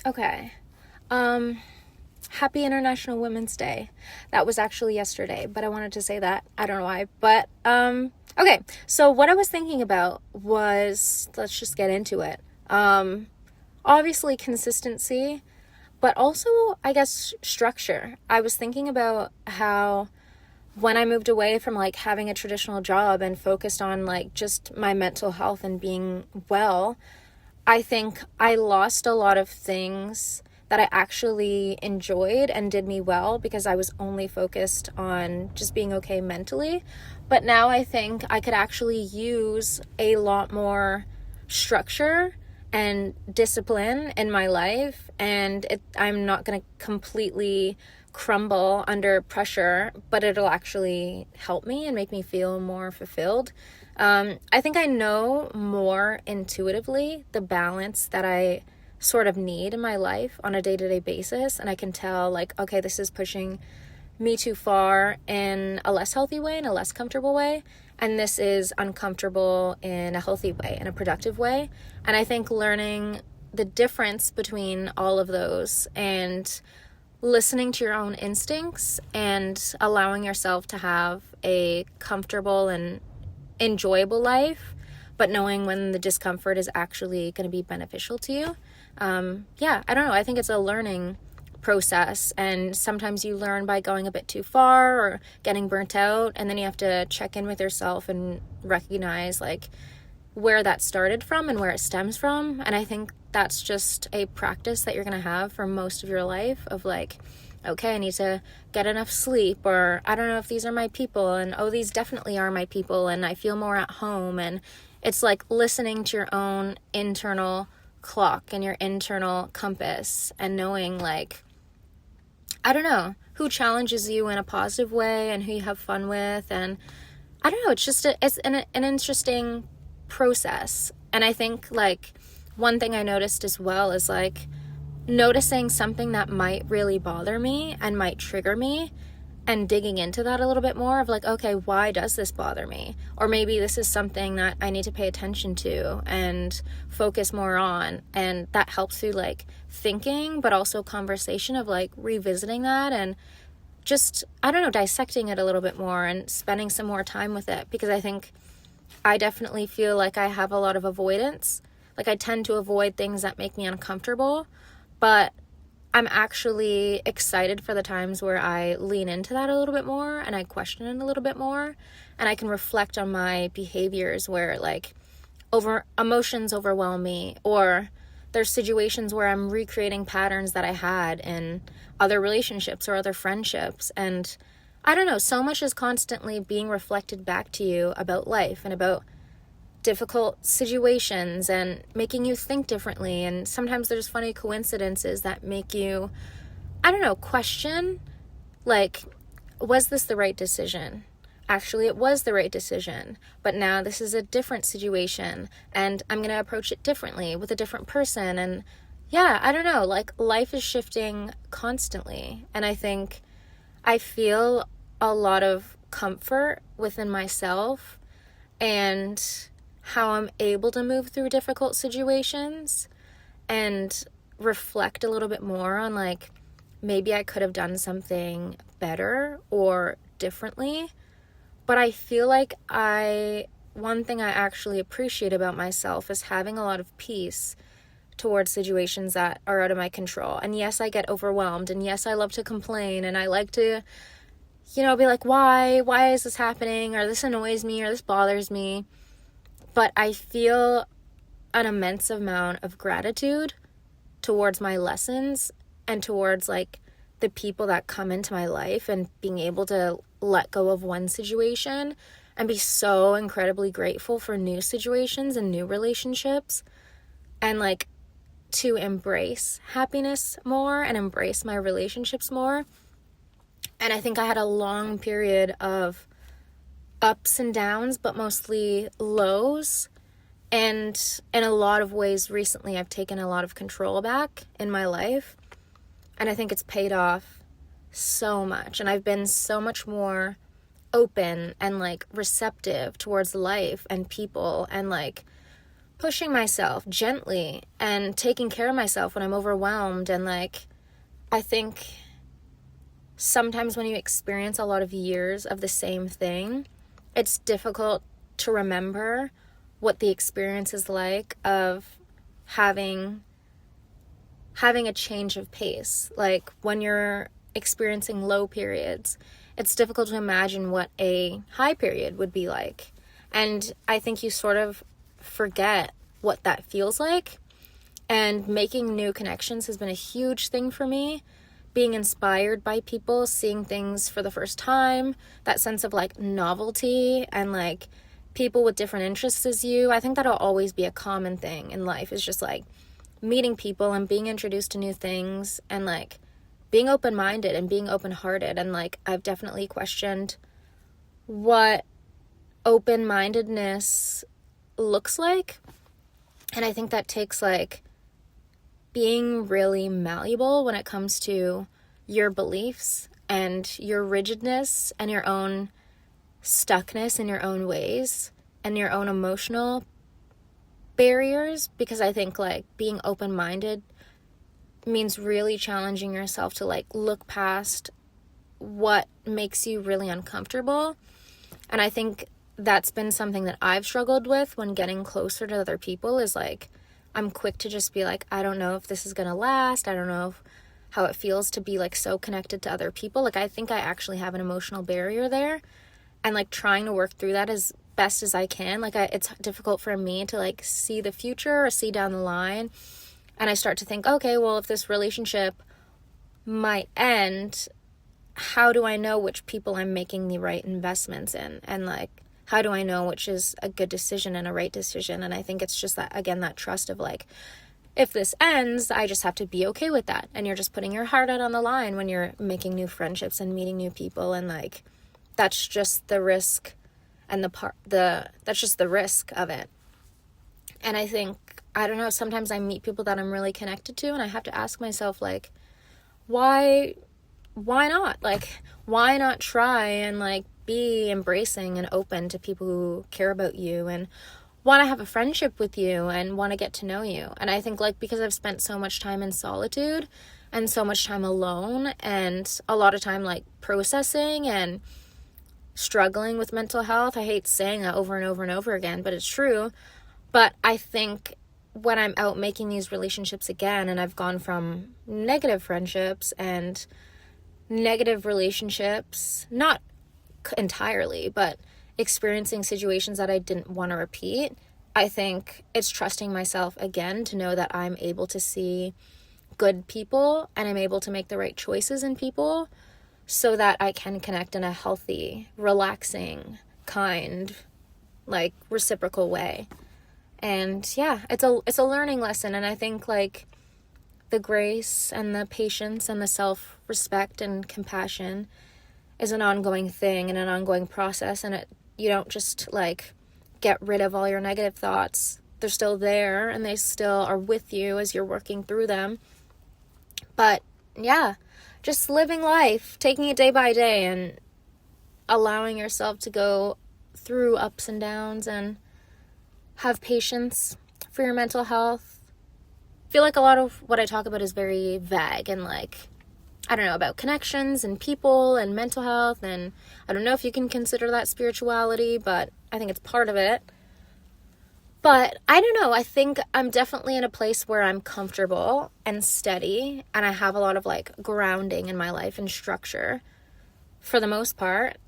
Okay. Happy International Women's Day. That was actually yesterday, but I wanted to say that. I don't know why. But okay. So what I was thinking about was, let's just get into it. Obviously consistency, but also I guess structure. I was thinking about how when I moved away from like having a traditional job and focused on like just my mental health and being well, I think I lost a lot of things that I actually enjoyed and did me well because I was only focused on just being okay mentally. But now I think I could actually use a lot more structure and discipline in my life, and I'm not going to completely crumble under pressure, but it'll actually help me and make me feel more fulfilled. I think I know more intuitively the balance that I sort of need in my life on a day-to-day basis, and I can tell like, okay, this is pushing me too far in a less healthy way, in a less comfortable way, and this is uncomfortable in a healthy way, in a productive way. And I think learning the difference between all of those and listening to your own instincts and allowing yourself to have a comfortable and enjoyable life, but knowing when the discomfort is actually going to be beneficial to you. Yeah, I don't know. I think it's a learning process, and sometimes you learn by going a bit too far or getting burnt out, and then you have to check in with yourself and recognize like where that started from and where it stems from. And I think that's just a practice that you're going to have for most of your life of like, okay, I need to get enough sleep, or I don't know if these are my people, and oh, these definitely are my people, and I feel more at home. And it's like listening to your own internal clock and your internal compass and knowing like, I don't know, who challenges you in a positive way and who you have fun with. And I don't know, it's just it's an interesting process. And I think like one thing I noticed as well is like noticing something that might really bother me and might trigger me, and digging into that a little bit more of like, okay, why does this bother me? Or maybe this is something that I need to pay attention to and focus more on. And that helps through like thinking, but also conversation of like revisiting that and just, I don't know, dissecting it a little bit more and spending some more time with it. Because I think I definitely feel like I have a lot of avoidance. Like I tend to avoid things that make me uncomfortable, but I'm actually excited for the times where I lean into that a little bit more and I question it a little bit more, and I can reflect on my behaviors where like emotions overwhelm me, or there's situations where I'm recreating patterns that I had in other relationships or other friendships. And I don't know, so much is constantly being reflected back to you about life and about difficult situations and making you think differently. And sometimes there's funny coincidences that make you, I don't know, question like, was this the right decision? Actually, it was the right decision, but now this is a different situation and I'm going to approach it differently with a different person. And yeah, I don't know, like life is shifting constantly. And I think I feel a lot of comfort within myself and how I'm able to move through difficult situations and reflect a little bit more on like, maybe I could have done something better or differently. But I feel like one thing I actually appreciate about myself is having a lot of peace towards situations that are out of my control. And yes, I get overwhelmed, and yes, I love to complain, and I like to, be like, why is this happening? Or this annoys me, or this bothers me. But I feel an immense amount of gratitude towards my lessons and towards like the people that come into my life, and being able to let go of one situation and be so incredibly grateful for new situations and new relationships, and like to embrace happiness more and embrace my relationships more. And I think I had a long period of ups and downs, but mostly lows. And in a lot of ways recently, I've taken a lot of control back in my life. And I think it's paid off so much. And I've been so much more open and like receptive towards life and people, and like pushing myself gently and taking care of myself when I'm overwhelmed. And like, I think sometimes when you experience a lot of years of the same thing, it's difficult to remember what the experience is like of having a change of pace. Like when you're experiencing low periods, it's difficult to imagine what a high period would be like. And I think you sort of forget what that feels like. And making new connections has been a huge thing for me. Being inspired by people, seeing things for the first time, that sense of like novelty and like people with different interests as you. I think that'll always be a common thing in life, is just like meeting people and being introduced to new things and like being open-minded and being open-hearted. And like I've definitely questioned what open-mindedness looks like. And I think that takes like being really malleable when it comes to your beliefs and your rigidness and your own stuckness in your own ways and your own emotional barriers. Because I think like being open-minded means really challenging yourself to like look past what makes you really uncomfortable. And I think that's been something that I've struggled with when getting closer to other people, is like I'm quick to just be like, I don't know if this is gonna last. I don't know how it feels to be like so connected to other people. Like I think I actually have an emotional barrier there, and like trying to work through that as best as I can. Like it's difficult for me to like see the future or see down the line. And I start to think, okay, well, if this relationship might end, how do I know which people I'm making the right investments in? And like, how do I know which is a good decision and a right decision? And I think it's just that, again, that trust of like, if this ends, I just have to be okay with that. And you're just putting your heart out on the line when you're making new friendships and meeting new people. And like, that's just the risk and that's just the risk of it. And I think, I don't know, sometimes I meet people that I'm really connected to and I have to ask myself like, why not? Like, why not try and like be embracing and open to people who care about you and want to have a friendship with you and want to get to know you? And I think like, because I've spent so much time in solitude and so much time alone and a lot of time like processing and struggling with mental health. I hate saying that over and over and over again, but it's true. But I think when I'm out making these relationships again, and I've gone from negative friendships and negative relationships, not entirely, but experiencing situations that I didn't want to repeat, I think it's trusting myself again to know that I'm able to see good people and I'm able to make the right choices in people so that I can connect in a healthy, relaxing, kind, like reciprocal way. And yeah, it's a learning lesson. And I think like the grace and the patience and the self-respect and compassion is an ongoing thing and an ongoing process. And you don't just like get rid of all your negative thoughts. They're still there and they still are with you as you're working through them. But yeah, just living life, taking it day by day and allowing yourself to go through ups and downs and have patience for your mental health. I feel like a lot of what I talk about is very vague and like, I don't know, about connections and people and mental health, and I don't know if you can consider that spirituality, but I think it's part of it. But I don't know, I think I'm definitely in a place where I'm comfortable and steady, and I have a lot of like grounding in my life and structure for the most part,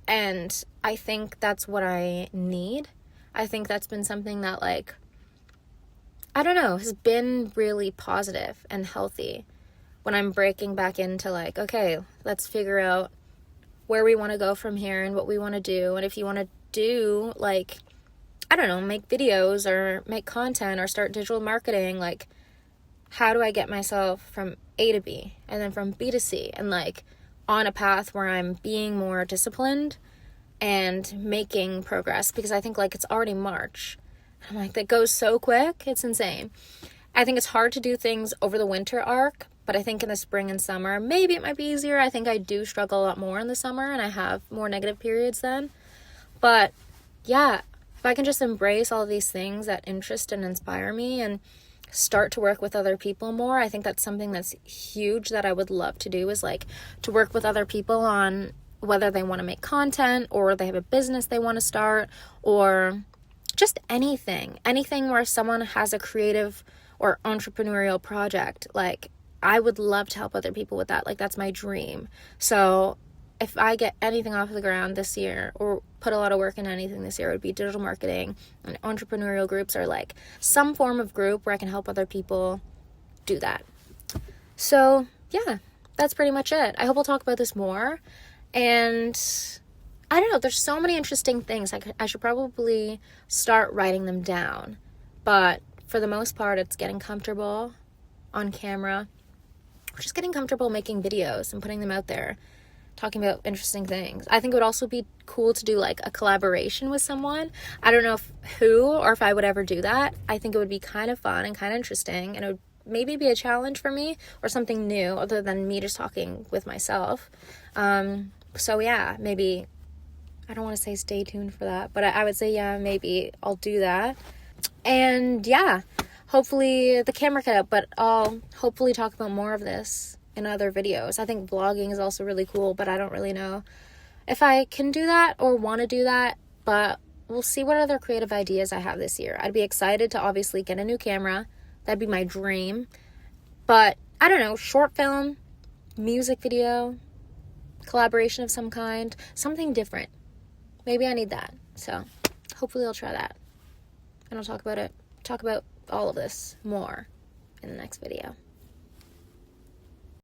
and I think that's what I need. I think that's been something that like, I don't know, has been really positive and healthy when I'm breaking back into like, okay, let's figure out where we want to go from here and what we want to do. And if you want to do like, I don't know, make videos or make content or start digital marketing, like how do I get myself from A to B and then from B to C and like on a path where I'm being more disciplined and making progress? Because I think like it's already March. I'm like, that goes so quick. It's insane. I think it's hard to do things over the winter arc, but I think in the spring and summer, maybe it might be easier. I think I do struggle a lot more in the summer and I have more negative periods then. But yeah, if I can just embrace all of these things that interest and inspire me and start to work with other people more, I think that's something that's huge that I would love to do, is like to work with other people on whether they want to make content or they have a business they want to start, or just anything where someone has a creative or entrepreneurial project. Like, I would love to help other people with that. Like, that's my dream. So if I get anything off the ground this year, or put a lot of work in anything this year, it would be digital marketing and entrepreneurial groups, or like some form of group where I can help other people do that. So yeah, that's pretty much it. I hope we'll talk about this more. And I don't know, there's so many interesting things. I should probably start writing them down. But for the most part, it's getting comfortable on camera, just getting comfortable making videos and putting them out there, talking about interesting things. I think it would also be cool to do like a collaboration with someone. I don't know who or if I would ever do that. I think it would be kind of fun and kind of interesting, and it would maybe be a challenge for me or something new other than me just talking with myself. So yeah, maybe, I don't want to say stay tuned for that, but I would say, yeah, maybe I'll do that. And yeah, hopefully the camera cut out, but I'll hopefully talk about more of this in other videos. I think vlogging is also really cool, but I don't really know if I can do that or want to do that, but we'll see what other creative ideas I have this year. I'd be excited to obviously get a new camera. That'd be my dream. But I don't know, short film, music video, collaboration of some kind, something different. Maybe I need that. So hopefully I'll try that. And I'll talk about all of this more in the next video.